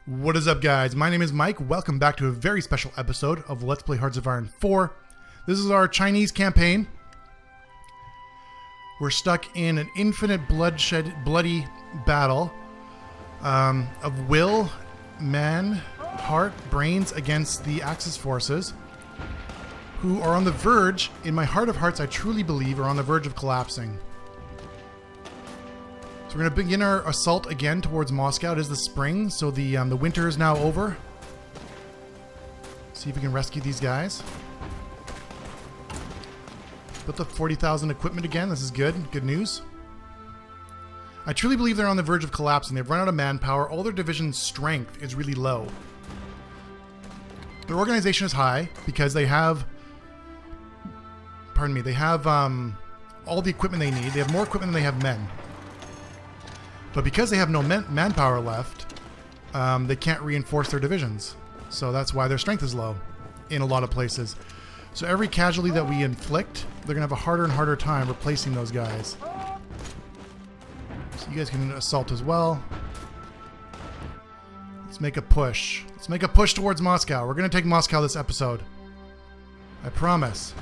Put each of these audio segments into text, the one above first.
What is up, guys? My name is Mike. Welcome back to a very special episode of Let's Play Hearts of Iron 4. This is our Chinese campaign. We're stuck in an infinite bloody battle of will, man, heart, brains against the Axis forces, who are on the verge, in my heart of hearts, I truly believe, are on the verge of collapsing. We're going to begin our assault again towards Moscow. It is the spring, so the winter is now over. See if we can rescue these guys. Built up 40,000 equipment again. This is good. Good news. I truly believe they're on the verge of collapsing. They've run out of manpower. All their division's strength is really low. Their organization is high because they have... Pardon me. They have all the equipment they need. They have more equipment than they have men. But because they have no manpower left, they can't reinforce their divisions. So that's why their strength is low in a lot of places. So every casualty that we inflict, they're going to have a harder and harder time replacing those guys. So you guys can assault as well. Let's make a push. Let's make a push towards Moscow. We're going to take Moscow this episode. I promise.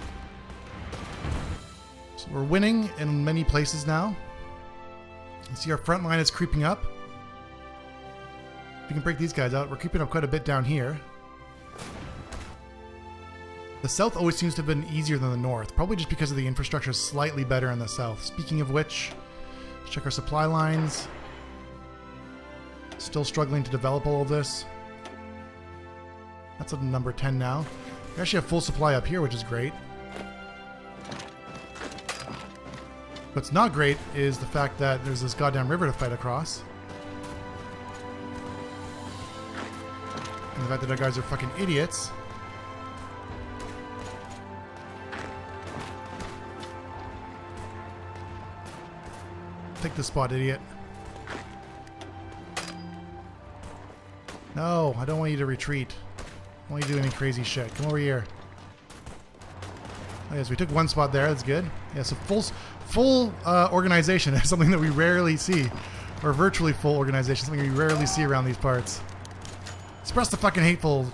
So we're winning in many places now. You see our front line is creeping up. We can break these guys out. We're creeping up quite a bit down here. The south always seems to have been easier than the north, probably just because of the infrastructure is slightly better in the south. Speaking of which, let's check our supply lines. Still struggling to develop all of this. That's at number 10 now. We actually have full supply up here, which is great. What's not great is the fact that there's this goddamn river to fight across. And the fact that our guys are fucking idiots. Take this spot, idiot. No, I don't want you to retreat. I don't want you to do any crazy shit. Come over here. Oh, yes, we took one spot there. That's good. Yeah, so full organization is something that we rarely see. Or virtually full organization, something we rarely see around these parts. Express the fucking hateful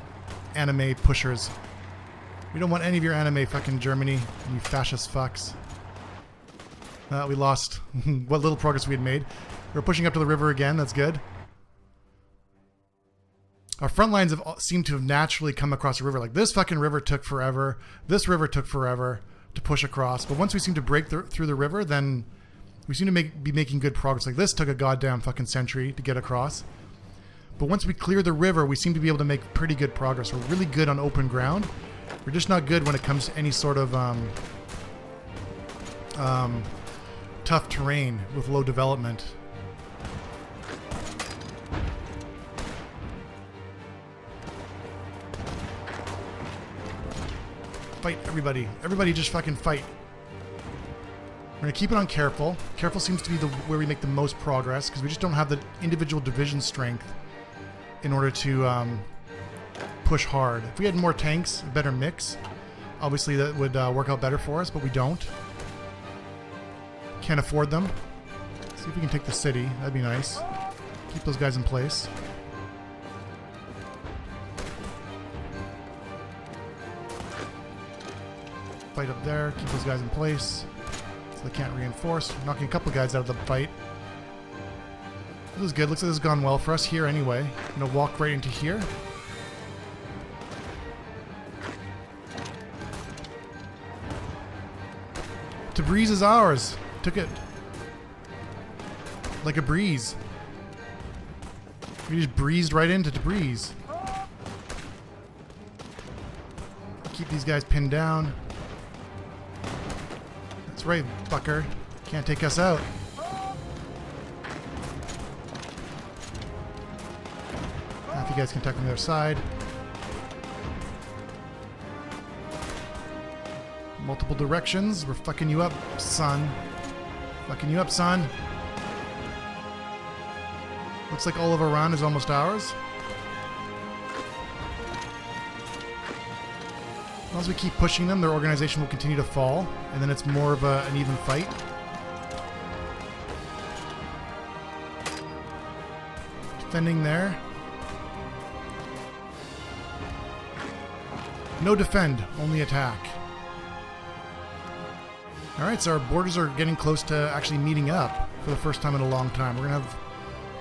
anime pushers. We don't want any of your anime fucking Germany, you fascist fucks. We lost what little progress we had made. We're pushing up to the river again, that's good. Our front lines have seemed to have naturally come across the river. Like, this fucking river took forever. This river took forever to push across. But once we seem to break through the river, then we seem to be making good progress. Like, this took a goddamn fucking century to get across. But once we clear the river, we seem to be able to make pretty good progress. We're really good on open ground. We're just not good when it comes to any sort of tough terrain with low development. Fight, everybody. Everybody just fucking fight. We're going to keep it on careful. Careful seems to be where we make the most progress, because we just don't have the individual division strength in order to push hard. If we had more tanks, a better mix, obviously that would work out better for us, but we don't. Can't afford them. See if we can take the city. That'd be nice. Keep those guys in place. Fight up there, keep those guys in place so they can't reinforce. We're knocking a couple guys out of the fight. This is good. Looks like this has gone well for us here anyway. I'm gonna walk right into here. Tabriz is ours. Took it like a breeze. We just breezed right into Tabriz. Keep these guys pinned down. That's right, fucker. Can't take us out. Half you guys can attack on the other side. Multiple directions. We're fucking you up, son. Fucking you up, son. Looks like all of Iran is almost ours. As long as we keep pushing them, their organization will continue to fall, and then it's more of an even fight. Defending there. No defend, only attack. Alright, so our borders are getting close to actually meeting up for the first time in a long time. We're going to have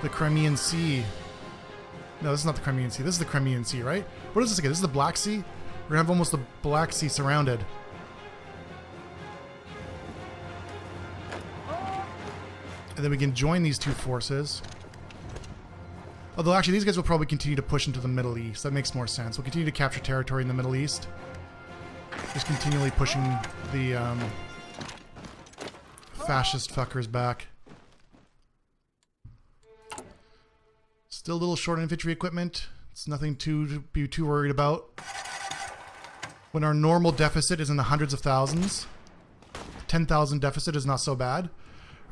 the Crimean Sea. No, this is not the Crimean Sea. This is the Crimean Sea, right? What is this again? This is the Black Sea? We're going to have almost the Black Sea surrounded. And then we can join these two forces. Although actually these guys will probably continue to push into the Middle East. That makes more sense. We'll continue to capture territory in the Middle East. Just continually pushing the fascist fuckers back. Still a little short on infantry equipment. It's nothing to be too worried about. When our normal deficit is in the hundreds of thousands, 10,000 deficit is not so bad.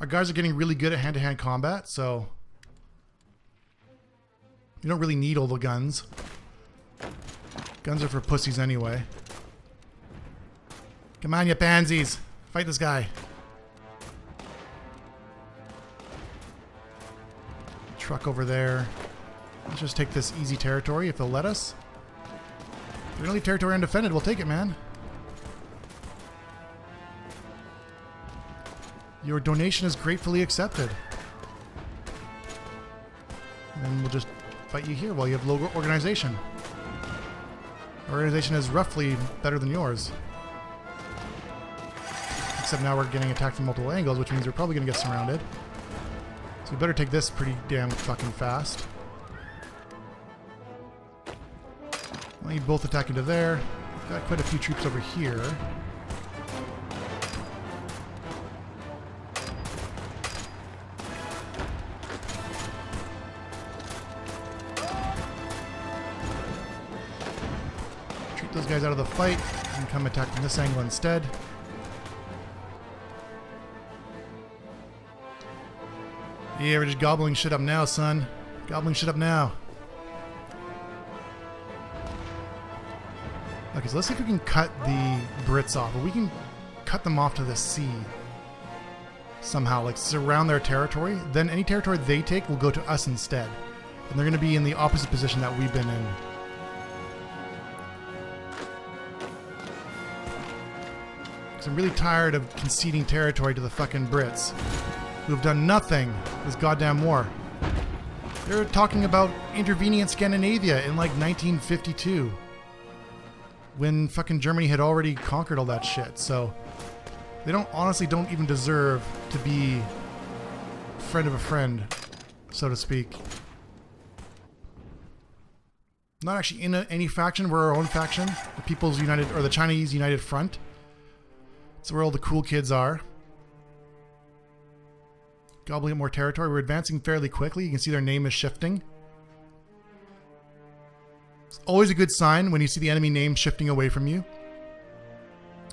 Our guys are getting really good at hand-to-hand combat, so you don't really need all the guns. Guns are for pussies anyway. Come on, you pansies. Fight this guy. Truck over there. Let's just take this easy territory if they'll let us. If we're gonna leave territory undefended, we'll take it, man. Your donation is gratefully accepted. And then we'll just fight you here while you have low organization. Our organization is roughly better than yours. Except now we're getting attacked from multiple angles, which means we're probably going to get surrounded. So we better take this pretty damn fucking fast. Well, you both attack into there. Got quite a few troops over here. Those guys out of the fight and come attack from this angle instead. Yeah, we're just gobbling shit up now, son. Gobbling shit up now. Okay, so let's see if we can cut the Brits off. If we can cut them off to the sea somehow, like surround their territory, then any territory they take will go to us instead. And they're going to be in the opposite position that we've been in. I'm really tired of conceding territory to the fucking Brits, who have done nothing this goddamn war. They're talking about intervening in Scandinavia in like 1952, when fucking Germany had already conquered all that shit. So they honestly don't even deserve to be friend of a friend, so to speak. Not actually in any faction. We're our own faction, the People's United, or the Chinese United Front. That's where all the cool kids are. Gobbling up more territory. We're advancing fairly quickly. You can see their name is shifting. It's always a good sign when you see the enemy name shifting away from you.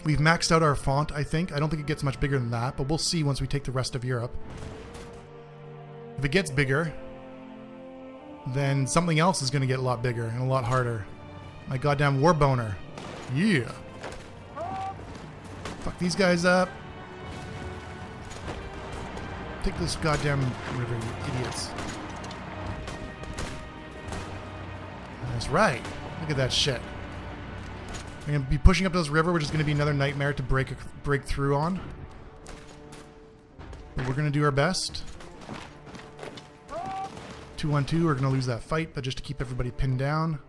We've maxed out our font, I think. I don't think it gets much bigger than that, but we'll see once we take the rest of Europe. If it gets bigger, then something else is going to get a lot bigger and a lot harder. My goddamn war boner. Yeah. Fuck these guys up. Take this goddamn river, you idiots. That's right. Look at that shit. I'm going to be pushing up this river, which is going to be another nightmare to break through on. But we're going to do our best. 2-1-2, we're going to lose that fight, but just to keep everybody pinned down.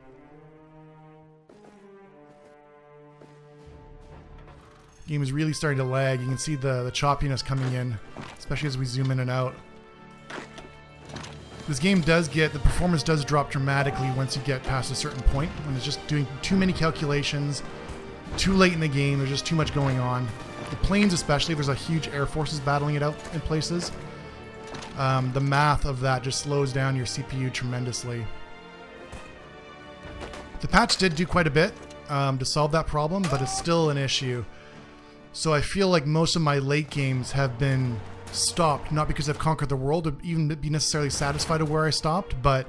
Game is really starting to lag. You can see the choppiness coming in, especially as we zoom in and out. This game does the performance does drop dramatically once you get past a certain point, when it's just doing too many calculations, too late in the game, there's just too much going on. The planes especially, there's a huge air forces battling it out in places. The math of that just slows down your CPU tremendously. The patch did do quite a bit to solve that problem, but it's still an issue. So I feel like most of my late games have been stopped, not because I've conquered the world or even be necessarily satisfied with where I stopped, but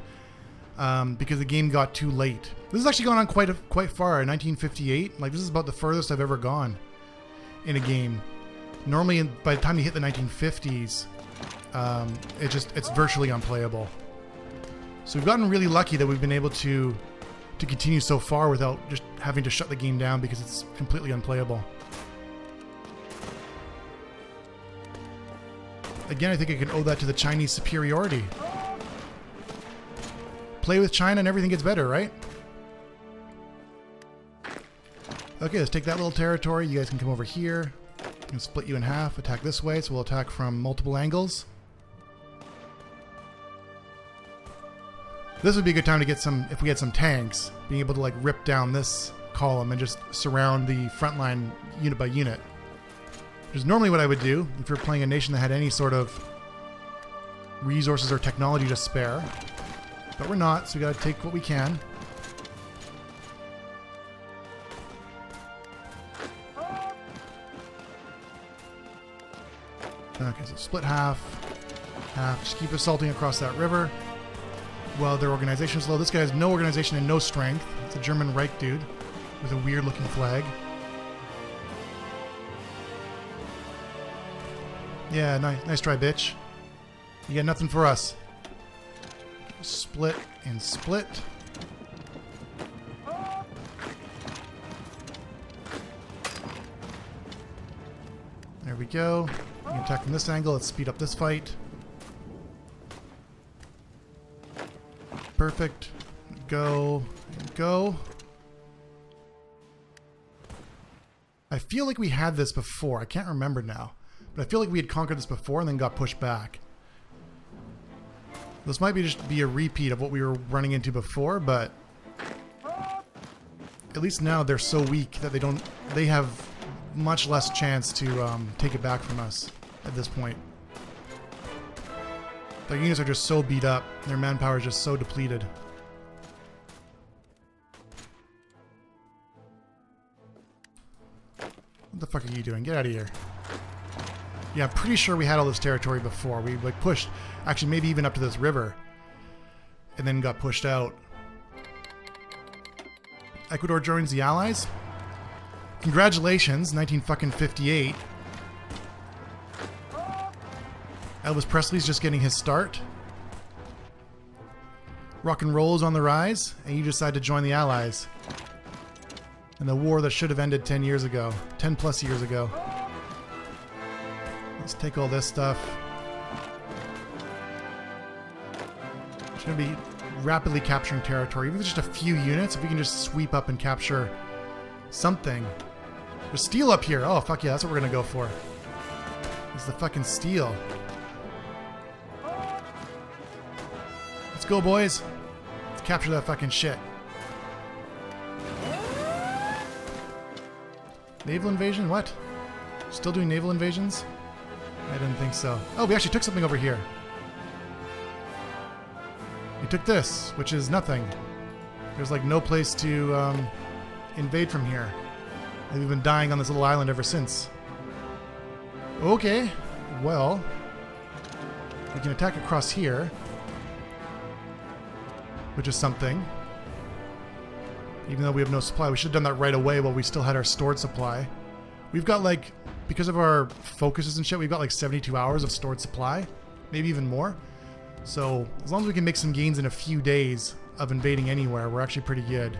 because the game got too late. This has actually gone on quite far. In 1958, like this is about the furthest I've ever gone in a game. Normally, by the time you hit the 1950s, it's virtually unplayable. So we've gotten really lucky that we've been able to to continue so far without just having to shut the game down because it's completely unplayable. Again, I think I can owe that to the Chinese superiority. Play with China and everything gets better, right? Okay, let's take that little territory. You guys can come over here. I can split you in half, attack this way, so we'll attack from multiple angles. This would be a good time to get some, if we had some tanks, being able to like rip down this column and just surround the front line unit by unit. Which is normally what I would do if you're playing a nation that had any sort of resources or technology to spare. But we're not, so we gotta take what we can. Okay, so split half, half. Just keep assaulting across that river. Well, their organization is low. This guy has no organization and no strength. It's a German Reich dude with a weird looking flag. Yeah, nice try, bitch. You got nothing for us. Split and split. There we go. We can attack from this angle. Let's speed up this fight. Perfect. Go. Go. I feel like we had this before. I can't remember now. But I feel like we had conquered this before and then got pushed back. This might be just be a repeat of what we were running into before, but at least now they're so weak that they have much less chance to take it back from us at this point. Their units are just so beat up. Their manpower is just so depleted. What the fuck are you doing? Get out of here. Yeah, I'm pretty sure we had all this territory before. We like pushed, actually maybe even up to this river, and then got pushed out. Ecuador joins the Allies. Congratulations, 1958. Elvis Presley's just getting his start. Rock and roll is on the rise, and you decide to join the Allies. And the war that should have ended 10 years ago. 10 plus years ago. Let's take all this stuff. It's going to be rapidly capturing territory. Even if it's just a few units, if we can just sweep up and capture something. There's steel up here. Oh, fuck yeah, that's what we're going to go for. It's the fucking steel. Let's go, boys. Let's capture that fucking shit. Naval invasion? What? Still doing naval invasions? I didn't think so. Oh, we actually took something over here. We took this, which is nothing. There's like no place to invade from here. And we've been dying on this little island ever since. Okay, well, we can attack across here, which is something. Even though we have no supply, we should have done that right away while we still had our stored supply. We've got like, because of our focuses and shit, we've got like 72 hours of stored supply, maybe even more. So as long as we can make some gains in a few days of invading anywhere, we're actually pretty good.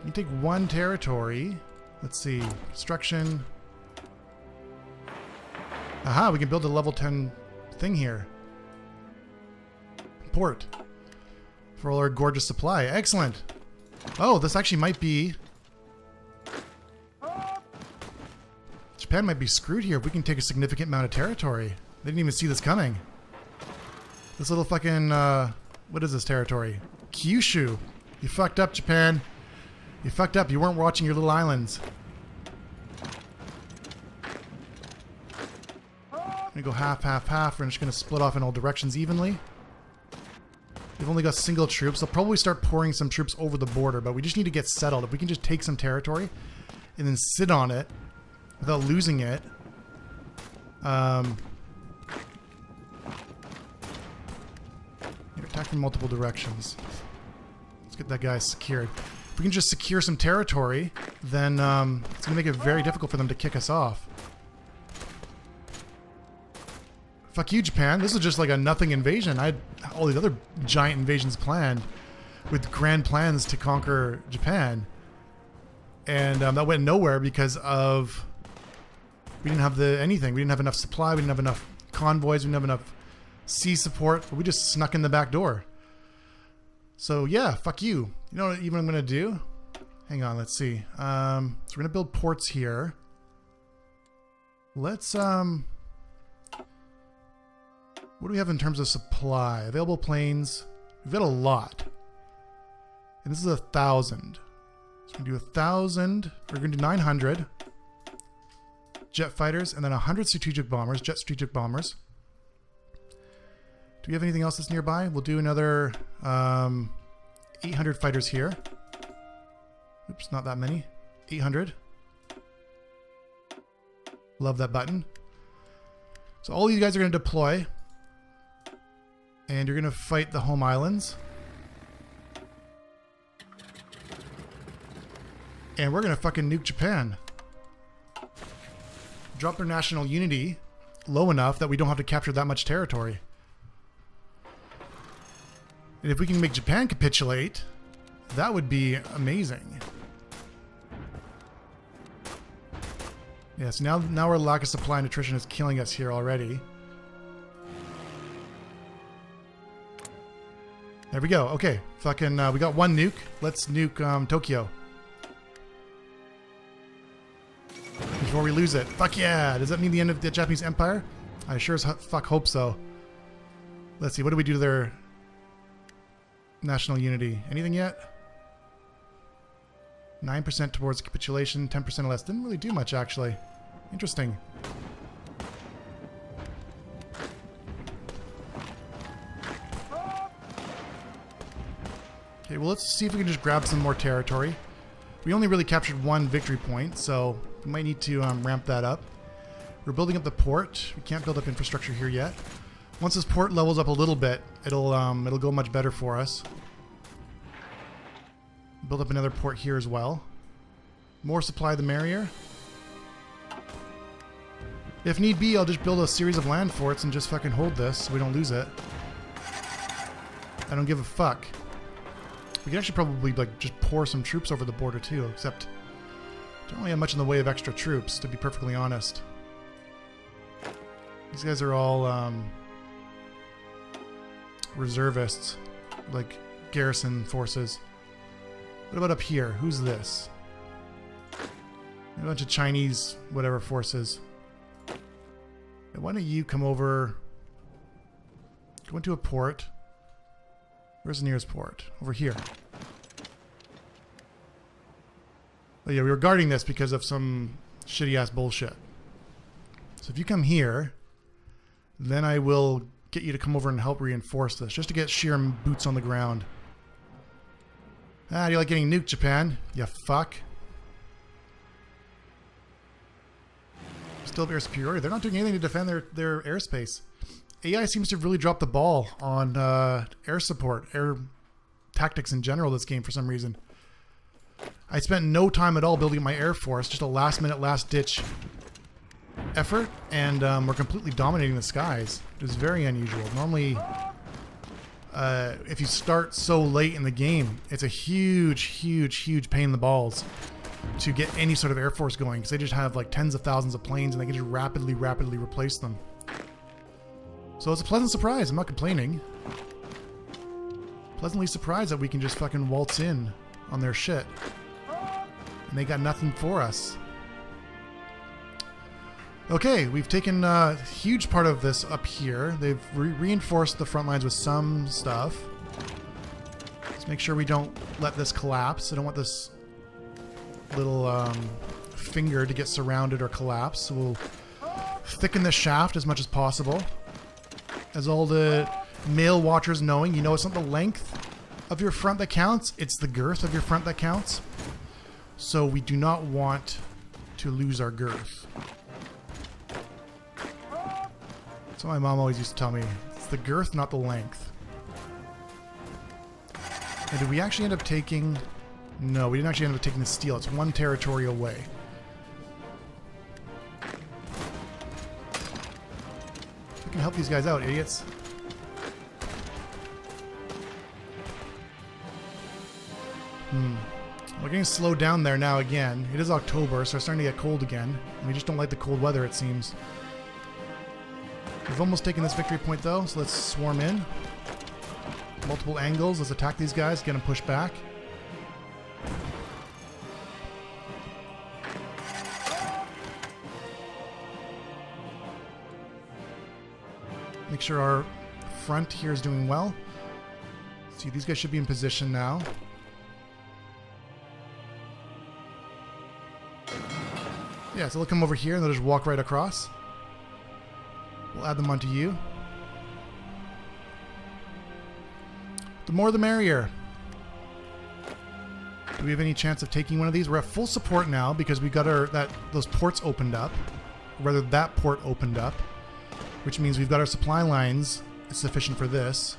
You take one territory. Let's see, construction. Aha, we can build a level 10 thing here. Port. For all our gorgeous supply. Excellent. Oh, this actually might be... Japan might be screwed here if we can take a significant amount of territory. They didn't even see this coming. This little fucking... what is this territory? Kyushu. You fucked up, Japan. You fucked up. You weren't watching your little islands. I'm gonna go half, half, half. We're just gonna split off in all directions evenly. We've only got single troops. They'll probably start pouring some troops over the border, but we just need to get settled. If we can just take some territory and then sit on it without losing it. Attack from multiple directions. Let's get that guy secured. If we can just secure some territory, then it's going to make it very difficult for them to kick us off. Fuck you, Japan. This is just like a nothing invasion. I had all these other giant invasions planned with grand plans to conquer Japan. And that went nowhere because of... We didn't have anything. We didn't have enough supply. We didn't have enough convoys. We didn't have enough sea support. We just snuck in the back door. So yeah, fuck you. You know what even I'm going to do? Hang on, let's see. So we're going to build ports here. Let's... What do we have in terms of supply? Available planes. We've got a lot. And this is 1,000. So we're going to do 1,000. We're going to do 900 jet fighters and then 100 strategic bombers, jet strategic bombers. Do we have anything else that's nearby? We'll do another 800 fighters here. Oops, not that many. 800. Love that button. So all you guys are going to deploy. And you're going to fight the home islands. And we're going to fucking nuke Japan. Drop their national unity low enough that we don't have to capture that much territory. And if we can make Japan capitulate, that would be amazing. Yes, now our lack of supply and attrition is killing us here already. There we go. Okay, fucking, we got one nuke. Let's nuke Tokyo. Before we lose it. Fuck yeah! Does that mean the end of the Japanese Empire? I sure as fuck hope so. Let's see, what do we do to their national unity? Anything yet? 9% towards capitulation, 10% less. Didn't really do much, actually. Interesting. Okay, well, let's see if we can just grab some more territory. We only really captured one victory point, so we might need to ramp that up. We're building up the port. We can't build up infrastructure here yet. Once this port levels up a little bit, it'll go much better for us. Build up another port here as well. More supply the merrier. If need be, I'll just build a series of land forts and just fucking hold this so we don't lose it. I don't give a fuck. We could actually probably like just pour some troops over the border too, except don't really have much in the way of extra troops, to be perfectly honest. These guys are all reservists, like garrison forces. What about up here? Who's this? A bunch of Chinese whatever forces. Yeah, why don't you come over? Go into a port. Where's the nearest port? Over here. Oh yeah, we were guarding this because of some shitty ass bullshit. So if you come here, then I will get you to come over and help reinforce this, just to get sheer boots on the ground. Ah, do you like getting nuked, Japan? You fuck. Still have air superiority. They're not doing anything to defend their airspace. AI seems to have really dropped the ball on air support, air tactics in general this game for some reason. I spent no time at all building my air force, just a last minute, last ditch effort, and we're completely dominating the skies. It was very unusual. Normally, if you start so late in the game, it's a huge, huge, huge pain in the balls to get any sort of air force going, because they just have like tens of thousands of planes and they can just rapidly replace them. So it's a pleasant surprise. I'm not complaining. Pleasantly surprised that we can just fucking waltz in on their shit. And they got nothing for us. Okay, we've taken a huge part of this up here. They've reinforced the front lines with some stuff. Let's make sure we don't let this collapse. I don't want this little finger to get surrounded or collapse. So we'll thicken the shaft as much as possible. As all the male watchers knowing, you know it's not the length of your front that counts, it's the girth of your front that counts. So we do not want to lose our girth. So my mom always used to tell me, it's the girth, not the length. And did we actually end up taking... No, we didn't actually end up taking the steel. It's one territory away. Fucking help these guys out, idiots. We're getting slowed down there now again. It is October, so it's starting to get cold again. And we just don't like the cold weather, it seems. We've almost taken this victory point, though, so let's swarm in. Multiple angles. Let's attack these guys, get them pushed back. Make sure our front here is doing well. See, these guys should be in position now. Yeah, so they'll come over here and they'll just walk right across. We'll add them onto you. The more the merrier. Do we have any chance of taking one of these? We're at full support now because we got those ports opened up. Or rather, that port opened up. Which means we've got our supply lines sufficient for this.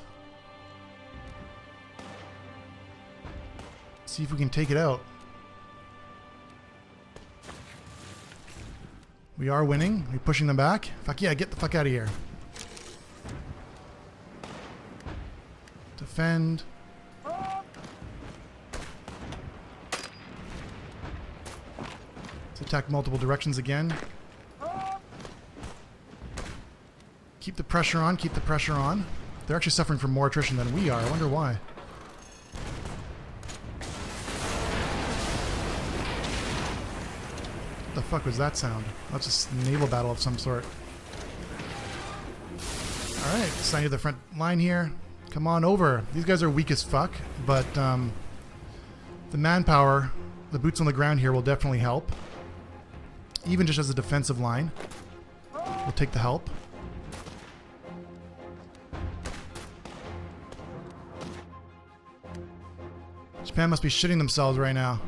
See if we can take it out. We are winning. We're pushing them back. Fuck yeah, get the fuck out of here. Defend. Let's attack multiple directions again. Keep the pressure on, keep the pressure on. They're actually suffering from more attrition than we are. I wonder why. What the fuck was that sound? That's just a naval battle of some sort. Alright, assign you the front line here. Come on over. These guys are weak as fuck, but the manpower, the boots on the ground here will definitely help. Even just as a defensive line. We'll take the help. Japan must be shitting themselves right now.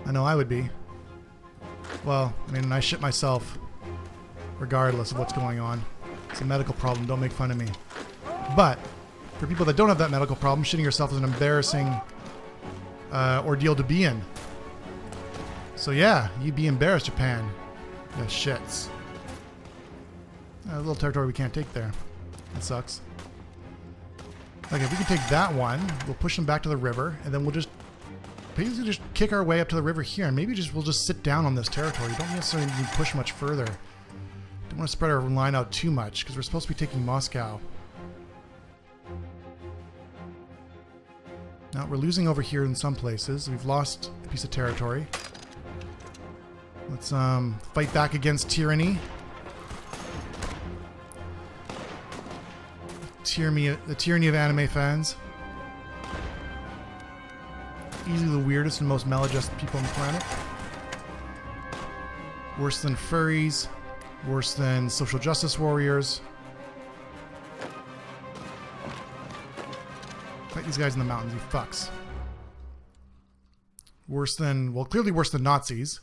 I know I would be. Well, I mean, I shit myself regardless of what's going on. It's a medical problem, don't make fun of me. But, for people that don't have that medical problem, shitting yourself is an embarrassing ordeal to be in. So yeah, you'd be embarrassed, Japan. Yeah, shits. A little territory we can't take there. That sucks. Okay, if we can take that one, we'll push them back to the river, and then we'll just basically just kick our way up to the river here, and maybe we'll just sit down on this territory. You don't necessarily need to push much further. Don't want to spread our line out too much, because we're supposed to be taking Moscow. Now, we're losing over here in some places. We've lost a piece of territory. Let's fight back against tyranny. The tyranny of anime fans. Easily the weirdest and most maladjusted people on the planet. Worse than furries. Worse than social justice warriors. Fight these guys in the mountains, you fucks. Worse than, well, clearly worse than Nazis.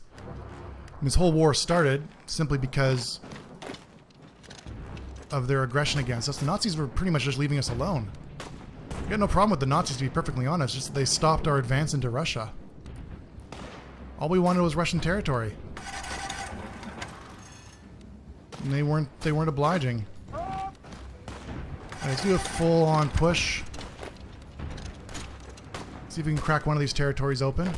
And this whole war started simply because of their aggression against us. The Nazis were pretty much just leaving us alone. We had no problem with the Nazis, to be perfectly honest, just they stopped our advance into Russia. All we wanted was Russian territory. And they weren't obliging. Alright, let's do a full-on push. See if we can crack one of these territories open.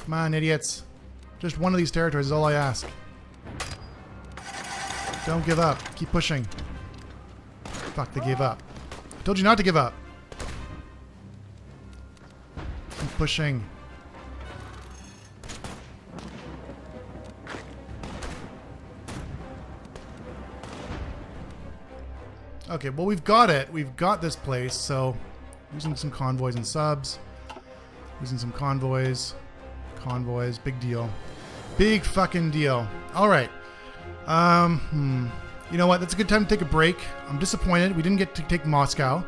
Come on, idiots. Just one of these territories is all I ask. Don't give up. Keep pushing. Fuck, they gave up. I told you not to give up. Keep pushing. Okay, well, we've got it. We've got this place, so using some convoys and subs. Using some convoys. Convoys, big deal. Big fucking deal. Alright. You know what? That's a good time to take a break. I'm disappointed we didn't get to take Moscow.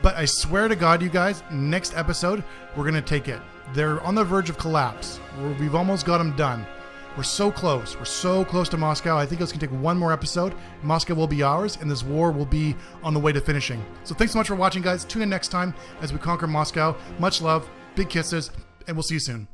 But I swear to God, you guys, next episode, we're going to take it. They're on the verge of collapse. We've almost got them done. We're so close. We're so close to Moscow. I think it's going to take one more episode. Moscow will be ours, and this war will be on the way to finishing. So thanks so much for watching, guys. Tune in next time as we conquer Moscow. Much love. Big kisses, and we'll see you soon.